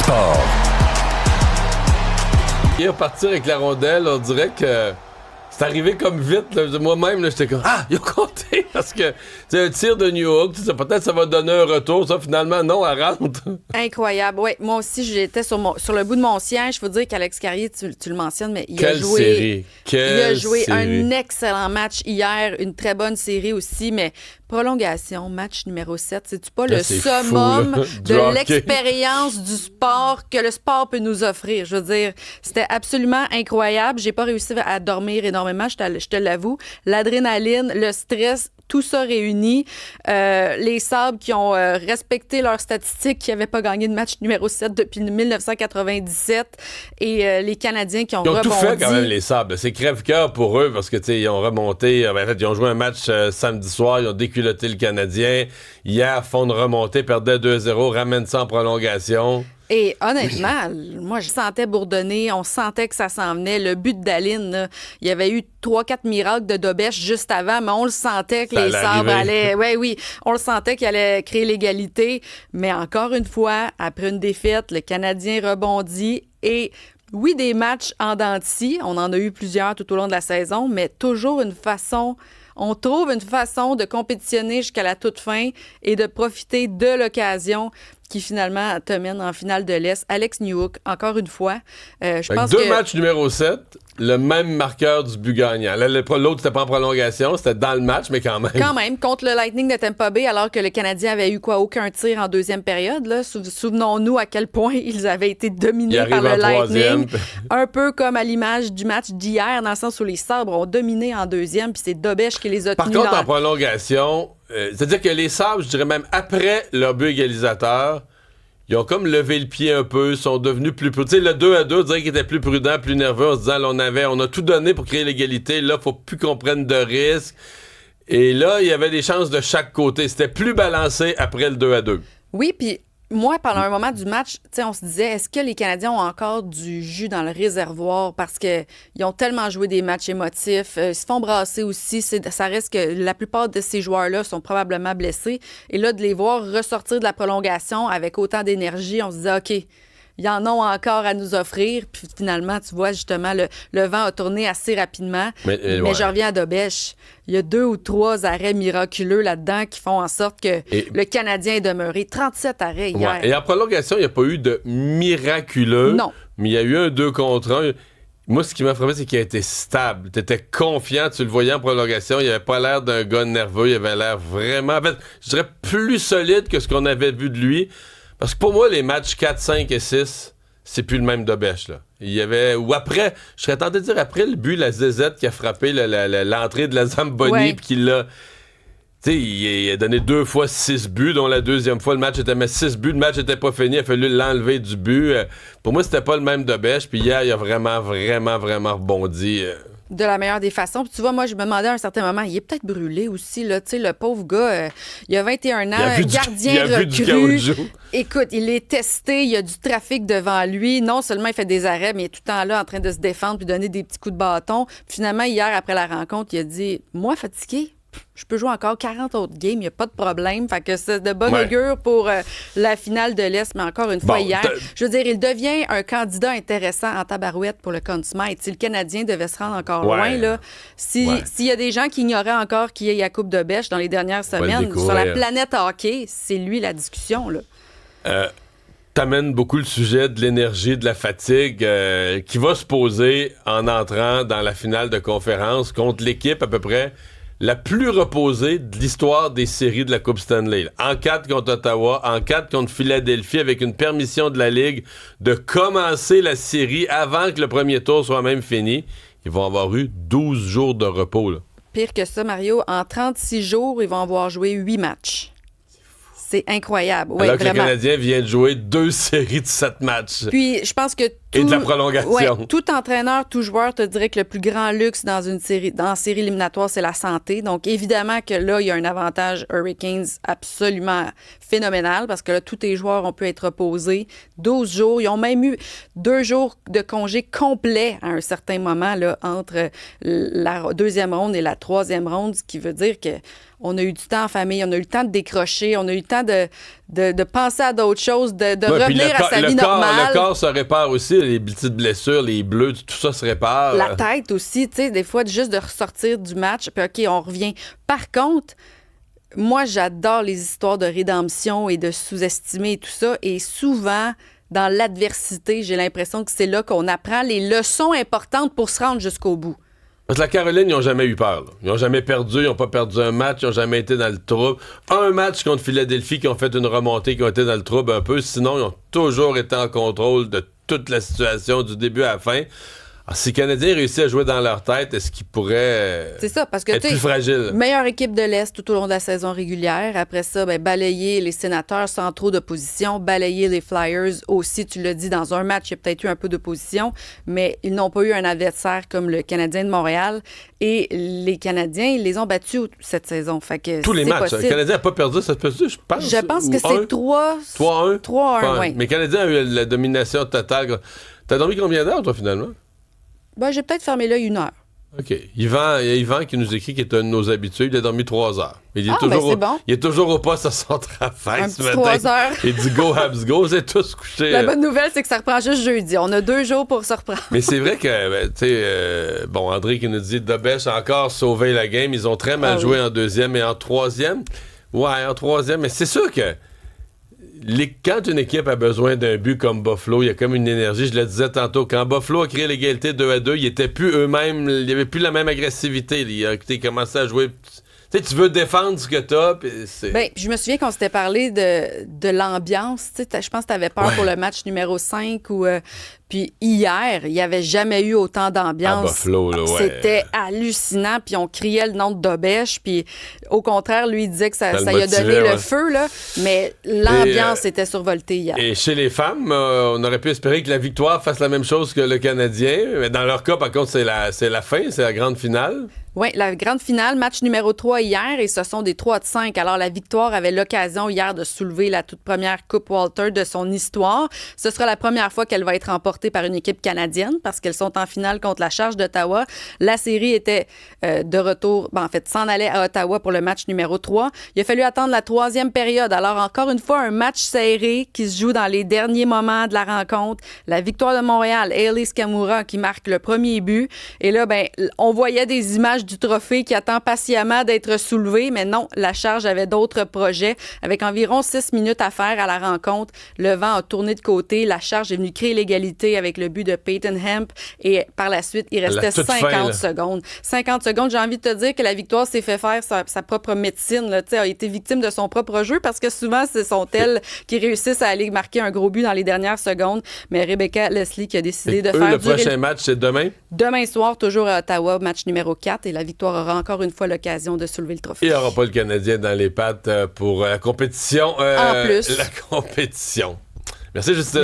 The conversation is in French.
sport. Et repartir avec la rondelle, on dirait que c'est arrivé comme vite. Là. Moi-même, là, j'étais comme « Ah, il a compté! » Parce que c'est un tir de New York, peut-être ça va donner un retour. Ça, finalement, non, elle rentre. Incroyable. Oui, moi aussi, j'étais sur le bout de mon siège. Il faut dire qu'Alex Carrier, tu le mentionnes, mais il a joué un excellent match hier, une très bonne série aussi, mais prolongation, match numéro 7. C'est-tu pas le summum de l'expérience du sport que le sport peut nous offrir? Je veux dire, c'était absolument incroyable. J'ai pas réussi à dormir énormément, je te l'avoue. L'adrénaline, le stress, tout ça réuni. Les Sabres qui ont respecté leurs statistiques, qui n'avaient pas gagné de match numéro 7 depuis 1997. Et les Canadiens qui ont rebondi. Ils ont tout fait quand même, les Sabres. C'est crève-cœur pour eux parce que ils ont remonté. En fait, ils ont joué un match samedi soir. Ils ont déculotté le Canadien. Hier, font de remonter, perdaient 2-0, ramènent ça en prolongation. Et honnêtement, moi, je sentais bourdonner, on sentait que ça s'en venait. Le but de Dahlin, là, il y avait eu 3-4 miracles de Dobèche juste avant, mais on le sentait que les Sabres allaient... Oui, on le sentait qu'il allait créer l'égalité. Mais encore une fois, après une défaite, le Canadien rebondit et... Oui, des matchs en dents de scie, on en a eu plusieurs tout au long de la saison, mais toujours on trouve une façon de compétitionner jusqu'à la toute fin et de profiter de l'occasion qui finalement te mène en finale de l'Est. Alex Newhook, encore une fois. Je pense deux matchs numéro 7, le même marqueur du but gagnant. Là, l'autre, c'était pas en prolongation, c'était dans le match, mais quand même. Quand même, contre le Lightning de Tampa Bay, alors que le Canadien avait eu aucun tir en deuxième période. Là. Souvenons-nous à quel point ils avaient été dominés par le Lightning. Un peu comme à l'image du match d'hier, dans le sens où les Sabres ont dominé en deuxième, puis c'est Dobèche qui les a tenus. Par contre, en prolongation... c'est-à-dire que les Sabres, je dirais même après leur but égalisateur, ils ont comme levé le pied un peu, sont devenus plus prudents. Tu sais, le 2-2, on dirait qu'ils étaient plus prudents, plus nerveux, en se disant, là, on a tout donné pour créer l'égalité, là, faut plus qu'on prenne de risques. Et là, il y avait des chances de chaque côté. C'était plus balancé après le 2-2. Oui, puis moi, pendant un moment du match, on se disait, est-ce que les Canadiens ont encore du jus dans le réservoir parce qu'ils ont tellement joué des matchs émotifs, ils se font brasser aussi, ça reste que la plupart de ces joueurs-là sont probablement blessés. Et là, de les voir ressortir de la prolongation avec autant d'énergie, on se disait, OK, ils en ont encore à nous offrir. Puis finalement, tu vois, justement, le vent a tourné assez rapidement. Mais je reviens à Dobèche. Il y a 2 ou 3 arrêts miraculeux là-dedans qui font en sorte que le Canadien est demeuré. 37 arrêts hier. Ouais. Et en prolongation, il n'y a pas eu de miraculeux. Non. Mais il y a eu un 2 contre 1. Moi, ce qui m'a frappé, c'est qu'il a été stable. Tu étais confiant, tu le voyais en prolongation. Il avait pas l'air d'un gars nerveux. Il avait l'air vraiment, en fait, je dirais plus solide que ce qu'on avait vu de lui. Parce que pour moi, les matchs 4, 5 et 6, c'est plus le même Dobèche, là. Il y avait... Ou après, je serais tenté de dire après le but, la zézette qui a frappé l'entrée de la Zamboni, puis qu'il l'a... Tu sais, il a donné 2 fois 6 buts, dont la deuxième fois, le match était... Mais 6 buts, le match était pas fini, il a fallu l'enlever du but. Pour moi, c'était pas le même Dobèche, puis hier, il a vraiment rebondi... De la meilleure des façons. Puis tu vois, moi, je me demandais à un certain moment, il est peut-être brûlé aussi, là. Tu sais, le pauvre gars, il a 21 ans, gardien recru. Écoute, il est testé, il y a du trafic devant lui. Non seulement il fait des arrêts, mais il est tout le temps là en train de se défendre puis donner des petits coups de bâton. Puis finalement, hier, après la rencontre, il a dit, moi, fatigué, je peux jouer encore 40 autres games, il n'y a pas de problème. Fait que c'est de bonne augure pour la finale de l'Est. Mais encore une fois, hier, je veux dire, il devient un candidat intéressant en tabarouette pour le Conn Smythe. Si le Canadien devait se rendre encore loin, là, s'il y a des gens qui ignoraient encore qui est Jakub Dobèche dans les dernières semaines, sur la planète hockey, c'est lui la discussion, là. T'amènes beaucoup le sujet de l'énergie, de la fatigue qui va se poser en entrant dans la finale de conférence contre l'équipe à peu près la plus reposée de l'histoire des séries de la Coupe Stanley. En 4 contre Ottawa, en 4 contre Philadelphie, avec une permission de la Ligue de commencer la série avant que le premier tour soit même fini. Ils vont avoir eu 12 jours de repos, là. Pire que ça, Mario, en 36 jours, ils vont avoir joué 8 matchs. C'est incroyable. Alors que le Canadien vient de jouer 2 séries de 7 matchs. Puis, je pense que Et de la prolongation. Ouais, tout entraîneur, tout joueur te dirait que le plus grand luxe dans une série éliminatoire, c'est la santé. Donc, évidemment que là, il y a un avantage Hurricanes absolument phénoménal parce que là, tous tes joueurs ont pu être reposés 12 jours. Ils ont même eu 2 jours de congé complet à un certain moment là, entre la deuxième ronde et la troisième ronde, ce qui veut dire que on a eu du temps en famille, on a eu le temps de décrocher, on a eu le temps de penser à d'autres choses, de revenir à sa vie normale. Le corps se répare aussi, les petites blessures, les bleus, tout ça se répare. La tête aussi, tu sais, des fois, juste de ressortir du match, puis OK, on revient. Par contre, moi, j'adore les histoires de rédemption et de sous-estimer et tout ça, et souvent, dans l'adversité, j'ai l'impression que c'est là qu'on apprend les leçons importantes pour se rendre jusqu'au bout. Parce que la Caroline, ils n'ont jamais eu peur. Là. Ils n'ont jamais perdu, ils n'ont pas perdu un match, ils n'ont jamais été dans le trouble. Un match contre Philadelphie qui ont fait une remontée, qui ont été dans le trouble un peu. Sinon, ils ont toujours été en contrôle de toute la situation du début à la fin. Alors, si les Canadiens réussissent à jouer dans leur tête, est-ce qu'ils pourraient c'est ça, parce que, être plus fragiles? Meilleure équipe de l'Est tout au long de la saison régulière. Après ça, balayer les Sénateurs sans trop d'opposition, balayer les Flyers aussi, tu l'as dit, dans un match, il y a peut-être eu un peu d'opposition, mais ils n'ont pas eu un adversaire comme le Canadien de Montréal. Et les Canadiens, ils les ont battus cette saison. Fait que tous les matchs. Possible. Le Canadien n'a pas perdu, ça se peut, je pense. Je pense que c'est 3-1. 3-1, oui. Mais le Canadien a eu la domination totale. T'as dormi combien d'heures, toi, finalement? J'ai peut-être fermé l'œil 1 heure. OK. Il y a Yvan qui nous écrit, qui est un de nos habitués. Il a dormi 3 heures. Il est toujours au poste à son travail ce matin. 3 heures. Il dit go, Habs, go. C'est tous couchés. La bonne nouvelle, c'est que ça reprend juste jeudi. On a 2 jours pour se reprendre. Mais c'est vrai que, tu sais, André qui nous dit Dobech a encore sauvé la game. Ils ont très mal joué en deuxième et en troisième. Ouais, en troisième. Mais c'est sûr que quand une équipe a besoin d'un but comme Buffalo, il y a comme une énergie. Je le disais tantôt, quand Buffalo a créé l'égalité 2-2, ils n'étaient plus eux-mêmes, il n'y avait plus la même agressivité. Ils commençaient à jouer. Tu sais, tu veux défendre ce que t'as. Je me souviens qu'on s'était parlé de l'ambiance. Je pense que tu avais peur pour le match numéro 5. Puis hier, il n'y avait jamais eu autant d'ambiance. À Buffalo, là, ouais. C'était hallucinant. Puis on criait le nom de Dobech. Puis au contraire, lui, il disait que ça lui a donné le feu. Là. Mais l'ambiance était survoltée hier. Et chez les femmes, on aurait pu espérer que la victoire fasse la même chose que le Canadien. Mais dans leur cas, par contre, c'est la fin, c'est la grande finale. Oui, la grande finale, match numéro 3 hier, et ce sont des 3 de 5. Alors, la victoire avait l'occasion hier de soulever la toute première Coupe Walter de son histoire. Ce sera la première fois qu'elle va être remportée par une équipe canadienne parce qu'elles sont en finale contre la Charge d'Ottawa. La série était de retour, s'en allait à Ottawa pour le match numéro 3. Il a fallu attendre la 3e période. Alors, encore une fois, un match serré qui se joue dans les derniers moments de la rencontre. La victoire de Montréal, Hailey Skamura qui marque le premier but. Et là, on voyait des images du trophée qui attend patiemment d'être soulevé, mais non, la Charge avait d'autres projets. Avec environ 6 minutes à faire à la rencontre, le vent a tourné de côté. La Charge est venue créer l'égalité avec le but de Peyton Hemp et par la suite, il restait 50 secondes. 50 secondes, j'ai envie de te dire que la victoire s'est fait faire sa propre médecine, là, a été victime de son propre jeu parce que souvent, ce sont elles qui réussissent à aller marquer un gros but dans les dernières secondes. Mais Rebecca Leslie qui a décidé de faire le prochain match, c'est demain? Demain soir, toujours à Ottawa, match numéro 4 et la victoire aura encore une fois l'occasion de soulever le trophée. Il n'y aura pas le Canadien dans les pattes pour la compétition. En plus. La compétition. Merci, Justine.